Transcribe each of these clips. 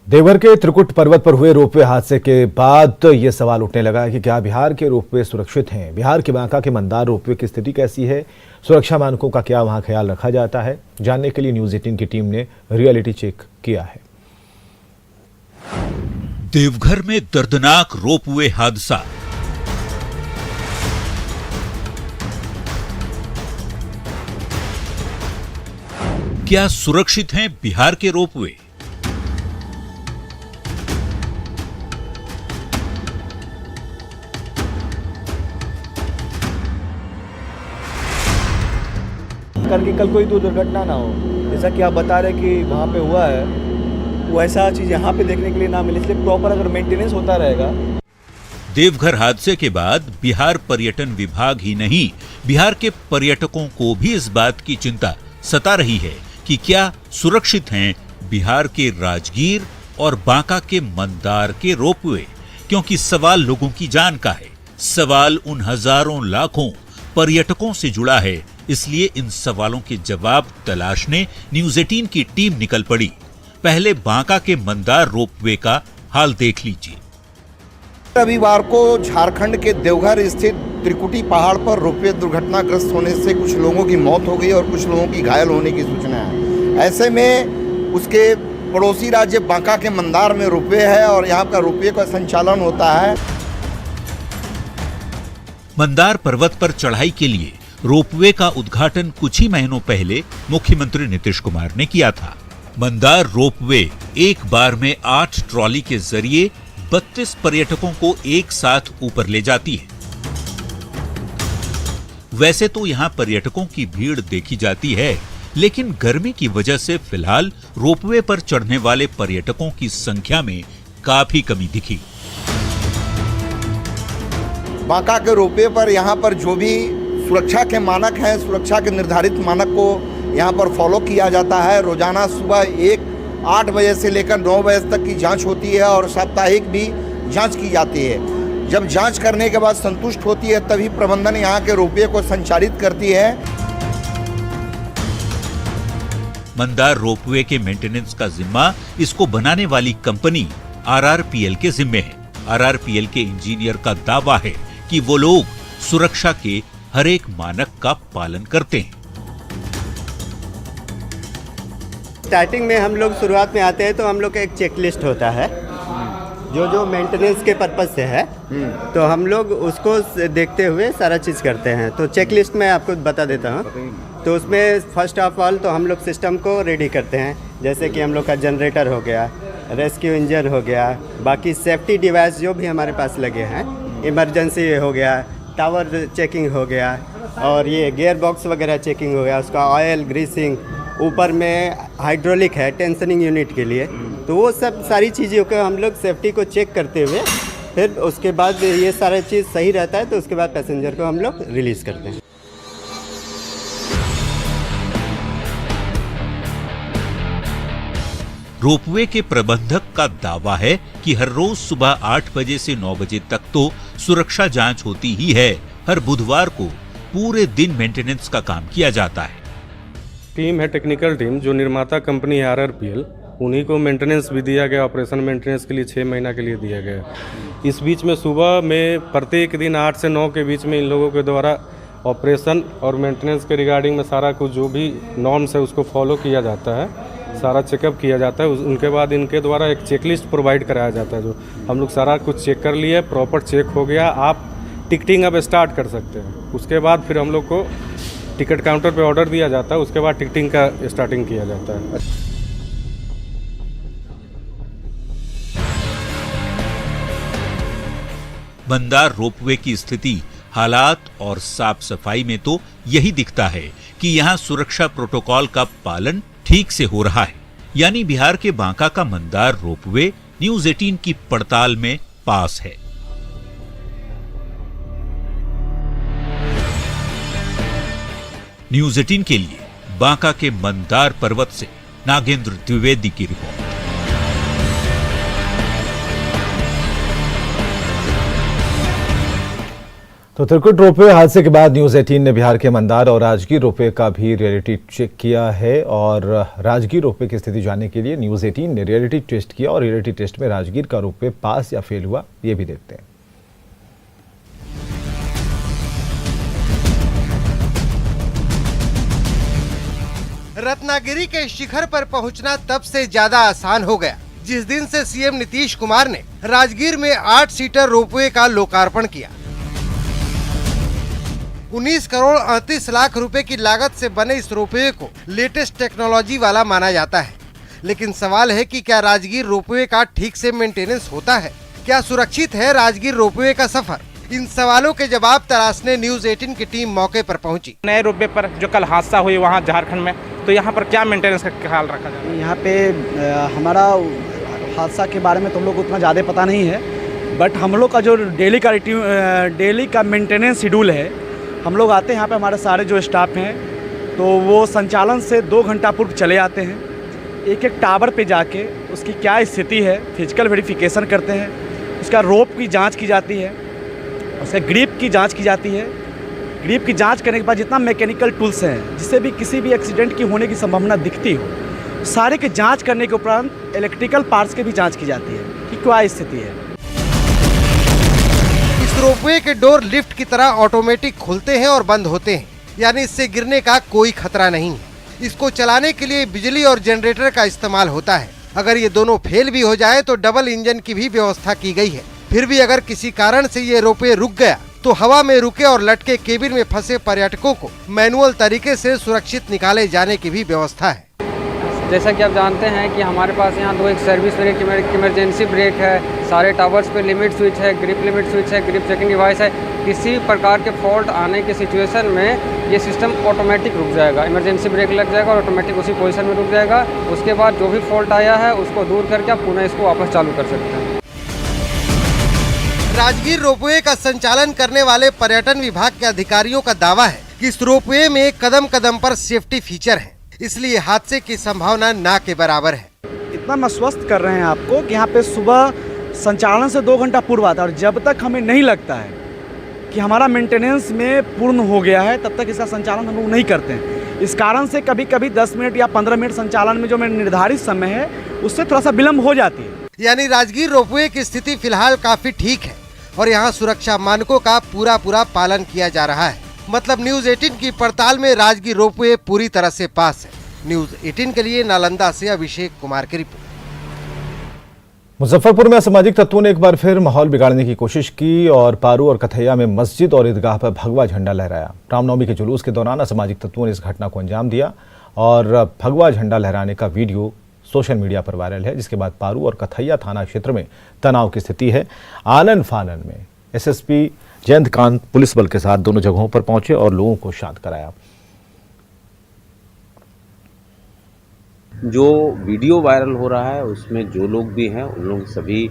देवघर के त्रिकुट पर्वत पर हुए रोपवे हादसे के बाद ये सवाल उठने लगा है कि क्या बिहार के रोपवे सुरक्षित हैं। बिहार के बांका के मंदार रोपवे की स्थिति कैसी है, सुरक्षा मानकों का क्या वहां ख्याल रखा जाता है, जानने के लिए न्यूज 18 की टीम ने रियलिटी चेक किया है। देवघर में दर्दनाक रोपवे हादसा। क्या सुरक्षित हैं बिहार के रोपवे? करके कल कोई दुर्घटना ना हो, जैसा कि आप बता रहे कि वहाँ पे हुआ है, वैसा चीज यहाँ पे देखने के लिए ना मिले, इसलिए प्रॉपर अगर मेंटेनेंस होता रहेगा। देवघर हादसे के बाद बिहार पर्यटन विभाग ही नहीं, बिहार के पर्यटकों को भी इस बात की चिंता सता रही है कि क्या सुरक्षित हैं बिहार के राजगीर और बांका के मंदार के रोपवे। क्योंकि सवाल लोगों की जान का है, सवाल उन हजारों लाखों पर्यटकों से जुड़ा है। इसलिए इन सवालों के जवाब तलाशने न्यूज 18 की टीम निकल पड़ी। पहले बांका के मंदार रोपवे का हाल देख लीजिए। रविवार को झारखंड के देवघर स्थित त्रिकुटी पहाड़ पर रोपवे दुर्घटनाग्रस्त होने से कुछ लोगों की मौत हो गई और कुछ लोगों की घायल होने की सूचना है। ऐसे में उसके पड़ोसी राज्य बांका के मंदार में रोपवे है और यहाँ का रोपवे का संचालन होता है। मंदार पर्वत पर चढ़ाई के लिए रोपवे का उद्घाटन कुछ ही महीनों पहले मुख्यमंत्री नीतीश कुमार ने किया था। मंदार रोपवे एक बार में 8 ट्रॉली के जरिए 32 पर्यटकों को एक साथ ऊपर ले जाती है। वैसे तो यहां पर्यटकों की भीड़ देखी जाती है, लेकिन गर्मी की वजह से फिलहाल रोपवे पर चढ़ने वाले पर्यटकों की संख्या में काफी कमी दिखी। बांका के रोपवे पर यहाँ पर जो भी सुरक्षा के मानक हैं, सुरक्षा के निर्धारित मानक को यहाँ पर फॉलो किया जाता है। रोजाना सुबह 8 बजे से लेकर 9 बजे तक की जांच होती है और साप्ताहिक भी जांच की जाती है। जब जांच करने के बाद संतुष्ट होती है तभी प्रबंधन यहाँ के रोपवे को संचालित करती है। मंदार रोपवे के मेंटेनेंस का जिम्मा इसको बनाने वाली कंपनी RRPL के जिम्मे है। RRPL के इंजीनियर का दावा है कि वो लोग सुरक्षा के हर एक मानक का पालन करते हैं। स्टार्टिंग में हम लोग शुरुआत में आते हैं तो हम लोग का एक चेक लिस्ट होता है जो मेंटेनेंस के पर्पज से है, तो हम लोग उसको देखते हुए सारा चीज़ करते हैं। तो चेक लिस्ट में आपको बता देता हूँ। तो उसमें फर्स्ट ऑफ ऑल तो हम लोग सिस्टम को रेडी करते हैं, जैसे कि हम लोग का जनरेटर हो गया, रेस्क्यू इंजन हो गया, बाकी सेफ्टी डिवाइस जो भी हमारे पास लगे हैं, इमरजेंसी हो गया, टावर चेकिंग हो गया और ये गियर बॉक्स वगैरह चेकिंग हो गया, उसका ऑयल ग्रीसिंग, ऊपर में हाइड्रोलिक है टेंशनिंग यूनिट के लिए। तो वो सब सारी चीज़ों को हम लोग सेफ्टी को चेक करते हुए फिर उसके बाद ये सारा चीज़ सही रहता है तो उसके बाद पैसेंजर को हम लोग रिलीज़ करते हैं। रोपवे के प्रबंधक का दावा है कि हर रोज सुबह 8 बजे से 9 बजे तक तो सुरक्षा जांच होती ही है। हर बुधवार को पूरे दिन मेंटेनेंस का काम किया जाता है। टीम है टेक्निकल टीम, जो निर्माता कंपनी है RRPL, उन्हीं को मेंटेनेंस भी दिया गया। ऑपरेशन मेंटेनेंस के लिए 6 महीना के लिए दिया गया। इस बीच में सुबह में प्रत्येक दिन 8 से 9 के बीच में इन लोगों के द्वारा ऑपरेशन और मेंटेनेंस के रिगार्डिंग में सारा कुछ जो भी नॉर्म्स है उसको फॉलो किया जाता है, सारा चेकअप किया जाता है। उनके बाद इनके द्वारा एक चेकलिस्ट प्रोवाइड कराया जाता है, जो हम लोग सारा कुछ चेक कर लिए, प्रॉपर चेक हो गया, आप टिकटिंग अब स्टार्ट कर सकते हैं। उसके बाद फिर हम लोग को टिकट काउंटर पे ऑर्डर दिया जाता है, उसके बाद टिकटिंग का स्टार्टिंग किया जाता है। मंदार रोपवे की स्थिति, हालात और साफ सफाई में तो यही दिखता है कि यहाँ सुरक्षा प्रोटोकॉल का पालन ठीक से हो रहा है। यानी बिहार के बांका का मंदार रोपवे न्यूज 18 की पड़ताल में पास है। न्यूज 18 के लिए बांका के मंदार पर्वत से नागेंद्र द्विवेदी की रिपोर्ट। तो तो त्रिकुट रोपवे हादसे के बाद न्यूज 18 ने बिहार के मंदार और राजगीर रोपवे का भी रियलिटी चेक किया है और राजगीर रोपवे की स्थिति जानने के लिए न्यूज 18 ने रियलिटी टेस्ट किया और रियलिटी टेस्ट में राजगीर का रोपवे पास या फेल हुआ, ये भी देखते हैं। रत्नागिरी के शिखर पर पहुंचना तब से ज्यादा आसान हो गया जिस दिन से सीएम नीतीश कुमार ने राजगीर में 8 सीटर रोपवे का लोकार्पण किया। 19 करोड़ 38 लाख रुपए की लागत से बने इस रोपवे को लेटेस्ट टेक्नोलॉजी वाला माना जाता है, लेकिन सवाल है कि क्या राजगीर रोपवे का ठीक से मेंटेनेंस होता है? क्या सुरक्षित है राजगीर रोपवे का सफर? इन सवालों के जवाब तलाशने न्यूज 18 की टीम मौके पर पहुंची। नए रोपवे पर जो कल हादसा हुई वहाँ झारखंड में, तो यहाँ पर क्या मेंटेनेंस का ख्याल रखा जाए? यहाँ पे हमारा हादसा के बारे में तो हम लोग को उतना ज़्यादा पता नहीं है, बट हम लोग का जो डेली का मेंटेनेंस शेड्यूल है, हम लोग आते हैं यहाँ पे, हमारे सारे जो स्टाफ हैं तो वो संचालन से 2 घंटा पूर्व चले आते हैं, एक एक टावर पे जाके उसकी क्या स्थिति है फिजिकल वेरिफिकेशन करते हैं, उसका रोप की जांच की जाती है, उसके ग्रिप की जांच की जाती है। ग्रिप की जांच करने के बाद जितना मैकेनिकल टूल्स हैं जिससे भी किसी भी एक्सीडेंट की होने की संभावना दिखती हो, सारे के जांच करने के उपरांत इलेक्ट्रिकल पार्ट्स की भी जांच की जाती है कि क्या स्थिति है। इस रोपवे के डोर लिफ्ट की तरह ऑटोमेटिक खुलते हैं और बंद होते हैं, यानी इससे गिरने का कोई खतरा नहीं है। इसको चलाने के लिए बिजली और जनरेटर का इस्तेमाल होता है। अगर ये दोनों फेल भी हो जाए तो डबल इंजन की भी व्यवस्था की गई है। फिर भी अगर किसी कारण से ये रोपवे रुक गया तो हवा में रुके और लटके केबिन में फंसे पर्यटकों को मैनुअल तरीके से सुरक्षित निकाले जाने की भी व्यवस्था है। जैसा कि आप जानते हैं कि हमारे पास यहाँ 2 एक सर्विस ब्रेक, इमरजेंसी ब्रेक है, सारे टावर्स पे लिमिट स्विच है, ग्रिप लिमिट स्विच है, ग्रिप चेकिंग डिवाइस है। किसी प्रकार के फॉल्ट आने की सिचुएशन में ये सिस्टम ऑटोमेटिक रुक जाएगा, इमरजेंसी ब्रेक लग जाएगा और ऑटोमेटिक उसी पोजीशन में रुक जाएगा। उसके बाद जो भी फॉल्ट आया है उसको दूर करके आप पुनः इसको वापस चालू कर सकते हैं। राजगीर रोपवे का संचालन करने वाले पर्यटन विभाग के अधिकारियों का दावा है कि इस रोपवे में कदम कदम पर सेफ्टी फीचर है, इसलिए हादसे की संभावना ना के बराबर है। इतना हम आश्वस्त कर रहे हैं आपको कि यहाँ पे सुबह संचालन से 2 घंटा पूर्व आता है और जब तक हमें नहीं लगता है कि हमारा मेंटेनेंस में पूर्ण हो गया है तब तक इसका संचालन हम लोग नहीं करते हैं। इस कारण से कभी कभी 10 मिनट या 15 मिनट संचालन में जो निर्धारित समय है उससे थोड़ा सा विलम्ब हो जाती है। यानी राजगीर रोपवे की स्थिति फिलहाल काफी ठीक है और यहाँ सुरक्षा मानकों का पूरा पालन किया जा रहा है। मतलब न्यूज 18 की पड़ताल में राजगीर रोपवे पूरी तरह से पास है। न्यूज 18 के लिए नालंदा से अभिषेक कुमार की रिपोर्ट। मुजफ्फरपुर में असामाजिक तत्वों ने एक बार फिर माहौल बिगाड़ने की कोशिश की और पारू और कथैया में मस्जिद और ईदगाह पर भगवा झंडा लहराया। रामनवमी के जुलूस के दौरान असामाजिक तत्वों ने इस घटना को अंजाम दिया और भगवा झंडा लहराने का वीडियो सोशल मीडिया पर वायरल है, जिसके बाद पारू और कथैया थाना क्षेत्र में तनाव की स्थिति है। आनन फानन में एसएसपी जयंतकांत पुलिस बल के साथ दोनों जगहों पर पहुंचे और लोगों को शांत कराया। जो वीडियो वायरल हो रहा है उसमें जो लोग भी हैं उन लोग सभी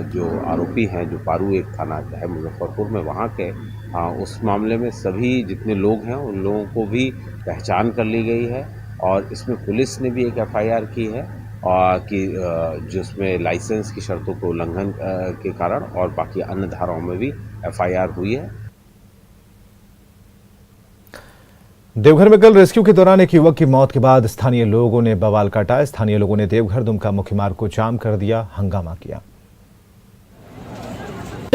जो आरोपी हैं, जो पारू एक थाना है मुजफ्फरपुर में, वहाँ के उस मामले में सभी जितने लोग हैं उन लोगों को भी पहचान कर ली गई है और इसमें पुलिस ने भी एक एफआईआर की है कि जिसमें लाइसेंस की शर्तों के उल्लंघन के कारण और बाकी अन्य धाराओं में भी एफआईआर हुई है। देवघर में कल रेस्क्यू के दौरान एक युवक की मौत के बाद स्थानीय लोगों ने बवाल काटा। स्थानीय लोगों ने देवघर दुमका मुख्य मार्ग को जाम कर दिया, हंगामा किया।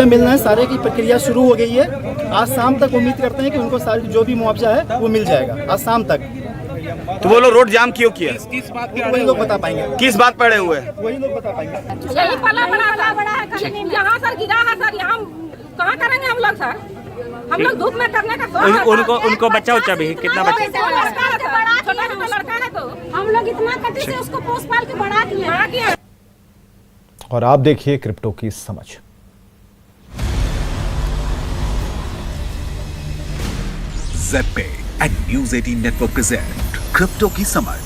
मिलना है, सारे की प्रक्रिया शुरू हो गई है। आज शाम तक उम्मीद करते हैं कि उनको सारी जो भी मुआवजा है वो मिल जाएगा आज शाम तक। तो वो लोग रोड जाम क्यों किया? किस बात पे वही लोग बता पाएंगे। किस बात पड़े हुए हैं वही लोग बता पाएंगे। यही पला बड़ा है कहीं यहाँ सर गिरा है सर, यहाँ कहाँ करेंगे हम लोग सर? हम लोग धूप में करने का उनको बच्चा उच्चा भी कितना बच्चा? छोटा लड़का है तो हम लोग इतना कटी से उसको पोस पाल के बड़ा किया। और आप देखिए क्रिप्टो की समझ। ज़ेड पे and news 18 network present crypto की समझ।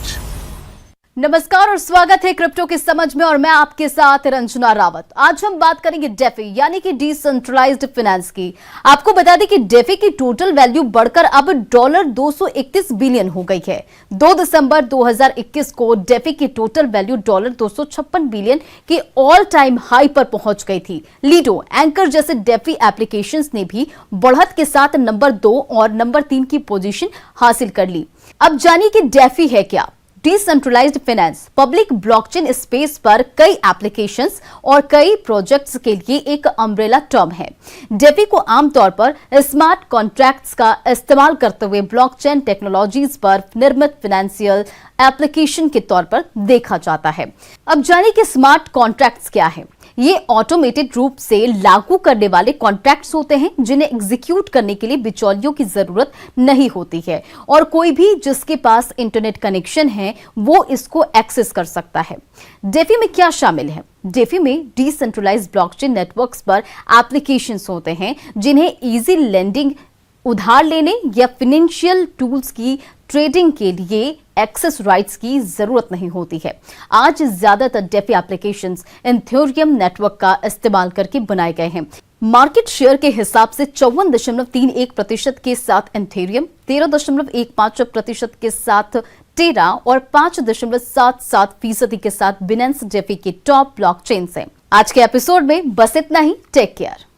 नमस्कार और स्वागत है क्रिप्टो की समझ में और मैं आपके साथ रंजना रावत। आज हम बात करेंगे डेफी यानी कि डिसेंट्रलाइज्ड फाइनेंस की। आपको बता दें कि डेफी की टोटल वैल्यू बढ़कर अब $231 बिलियन हो गई है। 2 दिसंबर 2021 को डेफी की टोटल वैल्यू $256 बिलियन की ऑल टाइम हाई पर पहुंच गई थी। लीडो, एंकर जैसे डेफी एप्लीकेशंस ने भी बढ़त के साथ नंबर 2 और नंबर 3 की पोजीशन हासिल कर ली। अब जानिए कि डेफी है क्या। Decentralised finance public blockchain space पर कई एप्लीकेशंस और कई प्रोजेक्ट्स के लिए एक अम्ब्रेला टर्म है। डेफी को आमतौर पर स्मार्ट कॉन्ट्रैक्ट्स का इस्तेमाल करते हुए ब्लॉकचेन टेक्नोलॉजीज पर निर्मित फाइनेंशियल एप्लीकेशन के तौर पर देखा जाता है। अब जानिए कि स्मार्ट कॉन्ट्रैक्ट्स क्या है। ये ऑटोमेटेड रूप से लागू करने वाले कॉन्ट्रैक्ट्स होते हैं जिन्हें एग्जीक्यूट करने के लिए बिचौलियों की जरूरत नहीं होती है और कोई भी जिसके पास इंटरनेट कनेक्शन है वो इसको एक्सेस कर सकता है। डेफी में क्या शामिल है? डेफी में डिसेंट्रलाइज्ड ब्लॉकचेन नेटवर्क्स पर एप्लीकेशंस होते हैं जिन्हें इजी लेंडिंग, उधार लेने या फाइनेंशियल टूल्स की ट्रेडिंग के लिए एक्सेस राइट्स की जरूरत नहीं होती है। आज ज्यादातर डेफी एप्लीकेशंस एंथेरियम नेटवर्क का इस्तेमाल करके बनाए गए हैं। मार्केट शेयर के हिसाब से 54.31% के साथ एंथेरियम, 13.15% के साथ टेरा और 5.77% के साथ बिनेंस डेफी के टॉप ब्लॉकचेन्स हैं। आज के एपिसोड में बस इतना ही। Take care.